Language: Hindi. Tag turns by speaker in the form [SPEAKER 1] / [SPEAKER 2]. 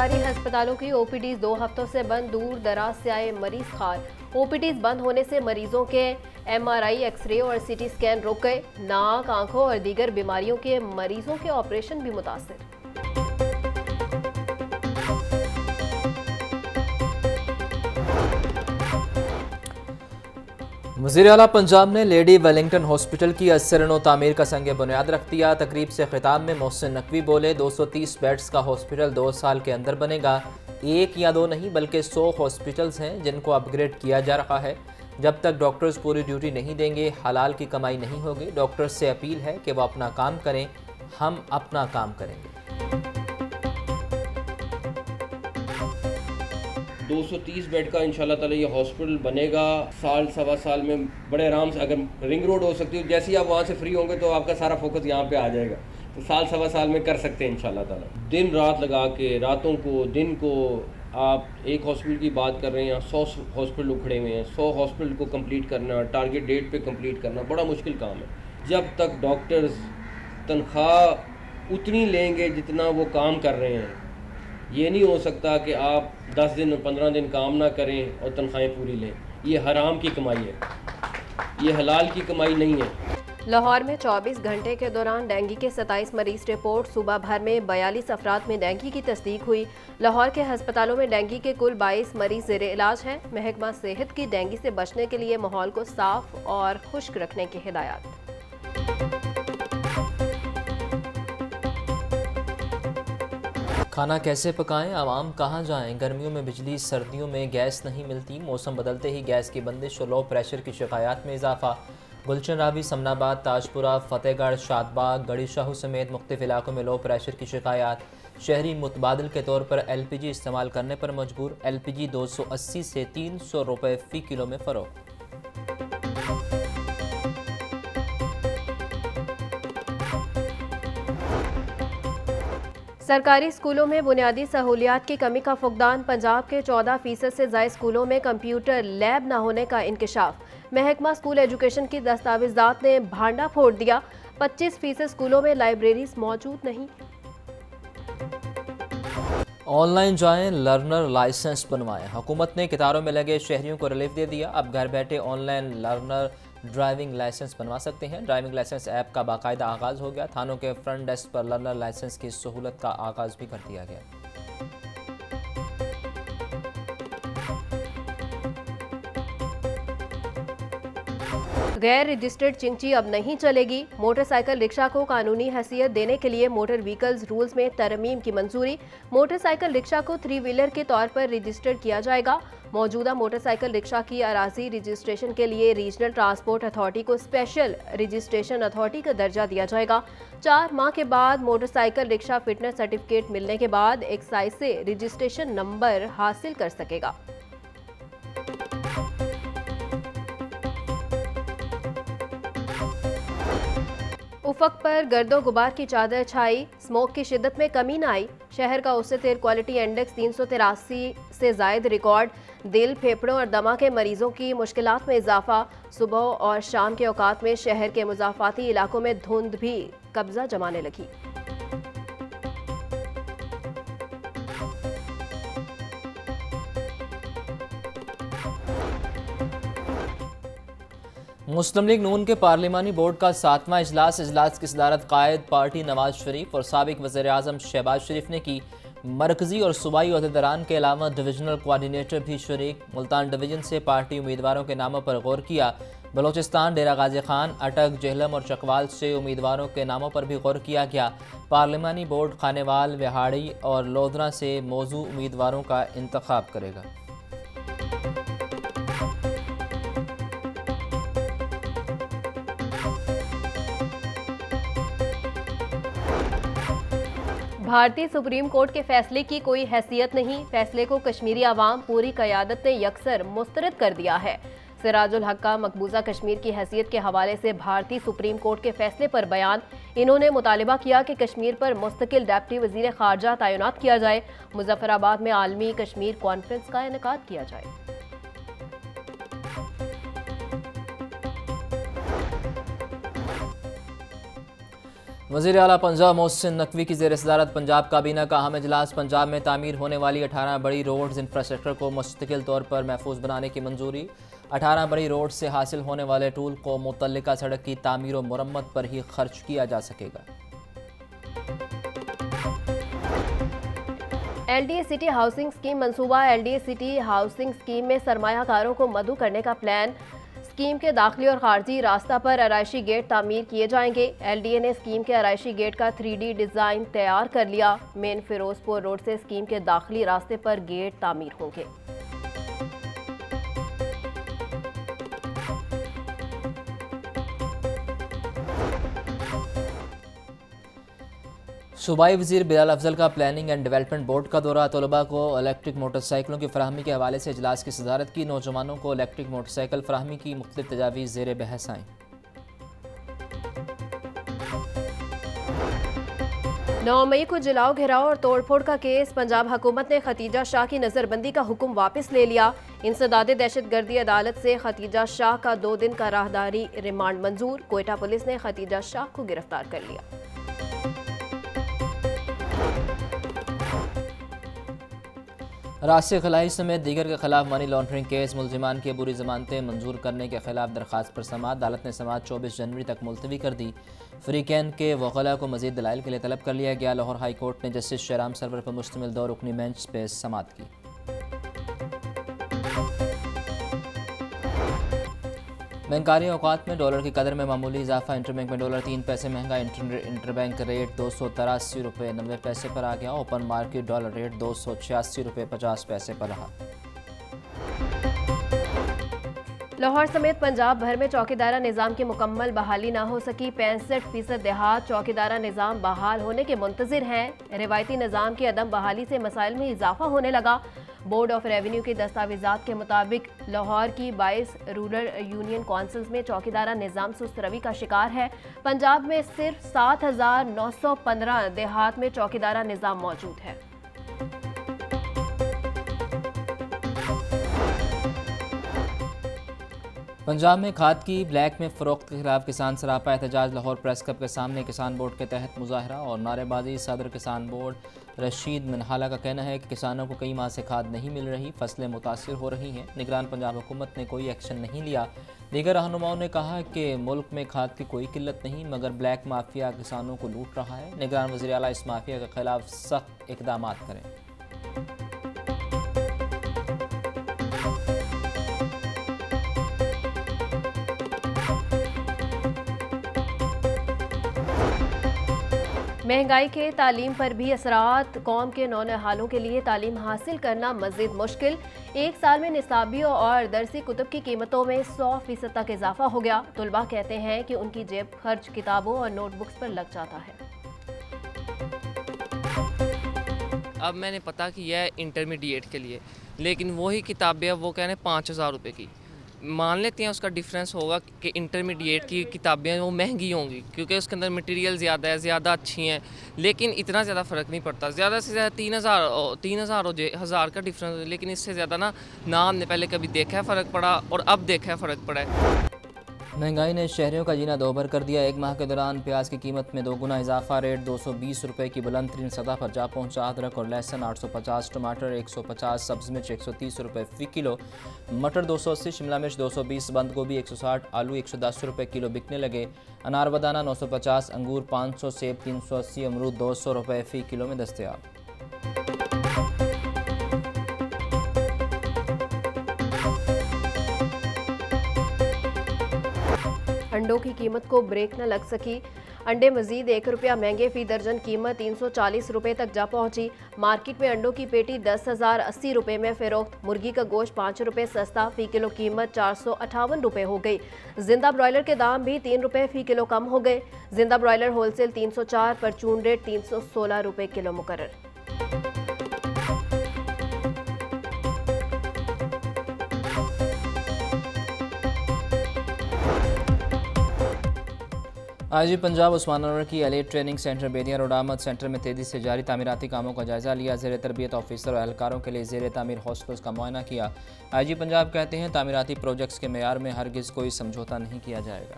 [SPEAKER 1] सरकारी अस्पतालों की ओपीडीज 2 हफ्तों से बंद, दूर दराज से आए मरीज खार। ओपीडीज बंद होने से मरीजों के एमआरआई, एक्सरे और सीटी स्कैन रुक गए। नाक, आंखों और दीगर बीमारियों के मरीजों के ऑपरेशन भी मुतासिर।
[SPEAKER 2] वज़ीर आला पंजाब ने लेडी वेलिंगटन हॉस्पिटल की असर नो तामीर का संग बुनियाद रख दिया। तकरीब से खिताब में मोहसिन नकवी बोले, 230 बेड्स का हॉस्पिटल 2 साल के अंदर बनेगा। 1 या 2 नहीं बल्कि 100 हॉस्पिटल्स हैं जिनको अपग्रेड किया जा रहा है। जब तक डॉक्टर्स पूरी ड्यूटी नहीं देंगे, हलाल की कमाई नहीं होगी। डॉक्टर्स से अपील है कि वह अपना काम करें, हम अपना काम करेंगे।
[SPEAKER 3] 230 बेड का इंशाल्लाह ताला ये हॉस्पिटल बनेगा। साल सवा साल में बड़े आराम से, अगर रिंग रोड हो सकती है, जैसे ही आप वहाँ से फ्री होंगे तो आपका सारा फोकस यहाँ पे आ जाएगा। तो साल सवा साल में कर सकते हैं इंशाल्लाह ताला। दिन रात लगा के, रातों को दिन को, आप एक हॉस्पिटल की बात कर रहे हैं, यहाँ 100 हॉस्पिटल उखड़े हुए हैं। 100 हॉस्पिटल को कम्प्लीट करना, टारगेट डेट पर कम्प्लीट करना बड़ा मुश्किल काम है। जब तक डॉक्टर्स तनख्वाह उतनी लेंगे जितना वो काम कर रहे हैं, ये नहीं हो सकता कि आप 10 दिन 15 दिन काम ना करें और तनख्वाहें पूरी लें। ये हराम की कमाई है, ये हलाल की कमाई नहीं है।
[SPEAKER 1] लाहौर में 24 घंटे के दौरान डेंगू के 27 मरीज रिपोर्ट। सूबा भर में 42 अफराद में डेंगू की तस्दीक हुई। लाहौर के अस्पतालों में डेंगू के कुल 22 मरीज ज़ेरे इलाज हैं। महकमा सेहत की डेंगू से बचने के लिए माहौल को साफ और खुश्क रखने की हिदायत।
[SPEAKER 2] खाना कैसे पकाएं, आवाम कहाँ जाएं? गर्मियों में बिजली, सर्दियों में गैस नहीं मिलती। मौसम बदलते ही गैस की बंदिश और लो प्रेशर की शिकायत में इजाफा। गुलशन रावी, समनाबाद, ताजपुरा, फतेहगढ़, शादबाग, गढ़ी शाहू समेत मुख्तलिफ इलाकों में लो प्रेशर की शिकायत। शहरी मुतबादिल के तौर पर LPG इस्तेमाल करने पर मजबूर। LPG 280 से 300 रुपये फ़ी किलो में फ़रोख्त।
[SPEAKER 1] सरकारी स्कूलों में बुनियादी सहूलियात की कमी का फुकदान। पंजाब के 14% से ज़ायद स्कूलों में कंप्यूटर लैब न होने का इंकशाफ। महकमा स्कूल एजुकेशन की दस्तावेज़ात ने भांडा फोड़ दिया। 25% स्कूलों में लाइब्रेरीज मौजूद नहीं।
[SPEAKER 2] ऑनलाइन जाएं, लर्नर लाइसेंस बनवाएं। हुकूमत ने कितारों में लगे शहरियों को रिलीफ दे दिया। अब घर बैठे ऑनलाइन लर्नर ड्राइविंग लाइसेंस बनवा सकते हैं। ड्राइविंग लाइसेंस ऐप का बाकायदा आगाज़ हो गया। थानों के फ्रंट डेस्क पर लर्नर लाइसेंस की सहूलत का आगाज़ भी कर दिया गया।
[SPEAKER 1] गैर रजिस्टर्ड चिंची अब नहीं चलेगी। मोटरसाइकिल रिक्शा को कानूनी हैसियत देने के लिए मोटर व्हीकल्स रूल्स में तरमीम की मंजूरी। मोटरसाइकिल रिक्शा को 3 व्हीलर के तौर पर रजिस्टर्ड किया जाएगा। मौजूदा मोटरसाइकिल रिक्शा की अराजी रजिस्ट्रेशन के लिए रीजनल ट्रांसपोर्ट अथॉरिटी को स्पेशल रजिस्ट्रेशन अथॉरिटी का दर्जा दिया जाएगा। 4 माह के बाद मोटरसाइकिल रिक्शा फिटनेस सर्टिफिकेट मिलने के बाद एक्साइज से रजिस्ट्रेशन नंबर हासिल कर सकेगा। उफक पर गर्दो गुबार की चादर छाई। स्मोक की शिद्दत में कमी न आई। शहर का औसत एयर क्वालिटी इंडेक्स 383 से जायद रिकॉर्ड। दिल, फेफड़ों और दमा के मरीजों की मुश्किलात में इजाफा। सुबह और शाम के औकात में शहर के मुजाफाती इलाकों में धुंध भी कब्जा जमाने लगी।
[SPEAKER 2] मुस्लिम लीग नून के पार्लिमानी बोर्ड का 7वां इजलास की सदारत कायद पार्टी नवाज शरीफ और साबिक वज़ीर आज़म शहबाज शरीफ ने की। मरकजी और सूबाई अहदेदारान के अलावा डिविजनल कोऑर्डिनेटर भी शरीक। मुल्तान डिवीजन से पार्टी उम्मीदवारों के नामों पर गौर किया। बलोचिस्तान, डेरा गाजी खान, अटक, जेहलम और चकवाल से उम्मीदवारों के नामों पर भी गौर किया गया। पार्लिमानी बोर्ड खानेवाल, विहाड़ी और लोधरा से मौजू उम्मीदवारों का इंतखाब करेगा।
[SPEAKER 1] भारतीय सुप्रीम कोर्ट के फैसले की कोई हैसियत नहीं। फैसले को कश्मीरी आवाम पूरी क़यादत ने यकसर मुस्तरद कर दिया है। सिराजुल हक का मकबूजा कश्मीर की हैसियत के हवाले से भारतीय सुप्रीम कोर्ट के फैसले पर बयान। इन्होंने मुतालिबा किया कि कश्मीर पर मुस्तकिल डिप्टी वज़ीर ख़ारजा तैनात किया जाए। मुजफ्फराबाद में आलमी कश्मीर कॉन्फ्रेंस का इनेकाद किया जाए।
[SPEAKER 2] वज़ीर आला पंजाब मोहसिन नकवी की ज़ेर सदारत पंजाब काबीना का अहम इजलास। पंजाब में तामीर होने वाली 18 बड़ी रोड्स इंफ्रास्ट्रक्चर को मुस्तकिल तौर पर महफूज बनाने की मंजूरी। 18 बड़ी रोड से हासिल होने वाले टूल को मुतल्लिका सड़क की तामीर और मुरम्मत पर ही खर्च किया जा सकेगा।
[SPEAKER 1] LDA सिटी हाउसिंग स्कीम मंसूबा। LDA सिटी हाउसिंग स्कीम में सरमायाकारों को मदऊ करने का प्लान। स्कीम के दाखिली और खारजी रास्ता पर आराइशी गेट तामीर किए जाएंगे। LDA ने स्कीम के आराइशी गेट का 3D डिज़ाइन तैयार कर लिया। मेन फिरोजपुर रोड से स्कीम के दाखिली रास्ते पर गेट तामीर होंगे।
[SPEAKER 2] सूबाई वज़ीर बिलाल अफजल का प्लानिंग एंड डेवलपमेंट बोर्ड का दौरा। तलबा को इलेक्ट्रिक मोटरसाइकिलों की फराहमी के हवाले से इजलास की सदारत की। नौजवानों को इलेक्ट्रिक मोटरसाइकिल फराहमी की मुख्तलिफ तजावीज़ ज़ेर बहस आईं।
[SPEAKER 1] 9 मई को जलाओ घेराव और तोड़फोड़ का केस। पंजाब हुकूमत ने खतीजा शाह की नज़रबंदी का हुक्म वापस ले लिया। इंसदाद दहशतगर्दी अदालत से खतीजा शाह का 2 दिन का राहदारी रिमांड मंजूर। कोयटा पुलिस ने खतीजा शाह को गिरफ्तार कर लिया।
[SPEAKER 2] रास्ते खिलाई समेत दीगर के खिलाफ मनी लॉन्ड्रिंग केस। मुलजिमान की अबूरी जमानतें मंजूर करने के खिलाफ दरख्वास्त पर समाअत। अदालत ने समाअत 24 जनवरी तक मुलतवी कर दी। फ्रीकैन के वकला को मजीद दलाइल के लिए तलब कर लिया गया। लाहौर हाई कोर्ट ने जस्टिस शहराम सरवर पर मुश्तमिल 2 रुकनी बेंच पे समाअत की। बैंकारी औकात में डॉलर की कदर में मामूली इजाफा। इंटरबैंक में डॉलर 3 पैसे महंगा। इंटरबैंक रेट 283 रुपये 90 पैसे पर आ गया। ओपन मार्केट डॉलर रेट 286 रुपये 50 पैसे पर रहा।
[SPEAKER 1] लाहौर समेत पंजाब भर में चौकीदारा निज़ाम की मुकम्मल बहाली ना हो सकी। 65% देहात चौकीदारा निज़ाम बहाल होने के मुंतज़िर हैं। रिवायती निज़ाम की अदम बहाली से मसाइल में इजाफा होने लगा। बोर्ड ऑफ रेवेन्यू के दस्तावेजात के मुताबिक लाहौर की 22 रूरल यूनियन काउंसिल्स में चौकीदारा निज़ाम सुस्त रवी का शिकार है। पंजाब में सिर्फ 7,915 देहात में चौकीदारा निज़ाम मौजूद है।
[SPEAKER 2] पंजाब में खाद की ब्लैक में फ़रोख्त के खिलाफ किसान सरापा एहतजाज। लाहौर प्रेस क्लब के सामने किसान बोर्ड के तहत मुजाहरा और नारेबाजी। सदर किसान बोर्ड रशीद मिनहाला का कहना है कि किसानों को कई माह से खाद नहीं मिल रही, फसलें मुतासिर हो रही हैं। निगरान पंजाब हुकूमत ने कोई एक्शन नहीं लिया। दीगर रहनुमाओं ने कहा कि मुल्क में खाद की कोई किल्लत नहीं, मगर ब्लैक माफिया किसानों को लूट रहा है। निगरान वज़ीर आला इस माफिया के खिलाफ सख्त इक़दाम करें।
[SPEAKER 1] महंगाई के तालीम पर भी असरात। कौम के नौनिहालों के लिए तालीम हासिल करना मज़ीद मुश्किल। एक साल में निसाबियों और दरसी कुतुब की कीमतों में 100% तक इजाफा हो गया। तलबा कहते हैं कि उनकी जेब खर्च किताबों और नोटबुक्स पर लग जाता है।
[SPEAKER 4] अब मैंने पता किया है इंटरमीडिएट के लिए, लेकिन वही किताबें अब वो कह रहे हैं 5,000 रुपये की। मान लेते हैं उसका डिफरेंस होगा कि इंटरमीडिएट की किताबें वो महंगी होंगी क्योंकि उसके अंदर मटेरियल ज़्यादा है, ज़्यादा अच्छी हैं, लेकिन इतना ज़्यादा फ़र्क नहीं पड़ता। ज़्यादा से ज़्यादा 3,000 हो जाए, 1,000 का डिफरेंस, लेकिन इससे ज़्यादा ना हमने पहले कभी देखा है फ़र्क पड़ा और अब देखा है फ़र्क पड़ा है।
[SPEAKER 2] महंगाई ने शहरियों का जीना दोभर कर दिया। एक माह के दौरान प्याज की कीमत में 2 गुना इजाफा। रेट 220 रुपये की बुलंद तरीन सतह पर जा पहुंचा। अदरक और लहसुन 850, टमाटर 150, सब्ज़ मिर्च 130 रुपये फ़ी किलो, मटर 280, शिमला मिर्च 220, बंद गोभी 160, आलू 110 रुपये किलो बिकने लगे। अनार बदाना 950, अंगूर 500, सेब 380, अमरूद 200 रुपये फ़ी किलो में दस्तयाब।
[SPEAKER 1] अंडों की कीमत को ब्रेक न लग सकी। अंडे मजीद 1 रुपया महंगे। फ़ी दर्जन कीमत 340 रुपये तक जा पहुंची। मार्केट में अंडों की पेटी 10,080 रुपये में फ़रोख्त। मुर्गी का गोश्त 5 रुपये सस्ता, फ़ी किलो कीमत 458 रुपये हो गई। जिंदा ब्रॉयलर के दाम भी 3 रुपये फ़ी किलो कम हो गए। जिंदा ब्रॉयलर होलसेल 304, परचून रेट 316 रुपये किलो मुकर्रर।
[SPEAKER 2] आईजी पंजाब उस्मान अनवर की एलीट ट्रेनिंग सेंटर बेदिया रोड आमद सेंटर में तेज़ी से जारी तामीराती कामों का जायजा लिया। ज़ेर तरबियत ऑफिसर और एहलकारों के लिए ज़ेर तामीर हॉस्टल्स का मुआयना किया। आईजी पंजाब कहते हैं तामीराती प्रोजेक्ट्स के मेयार में हरगिज़ कोई समझौता नहीं किया जाएगा।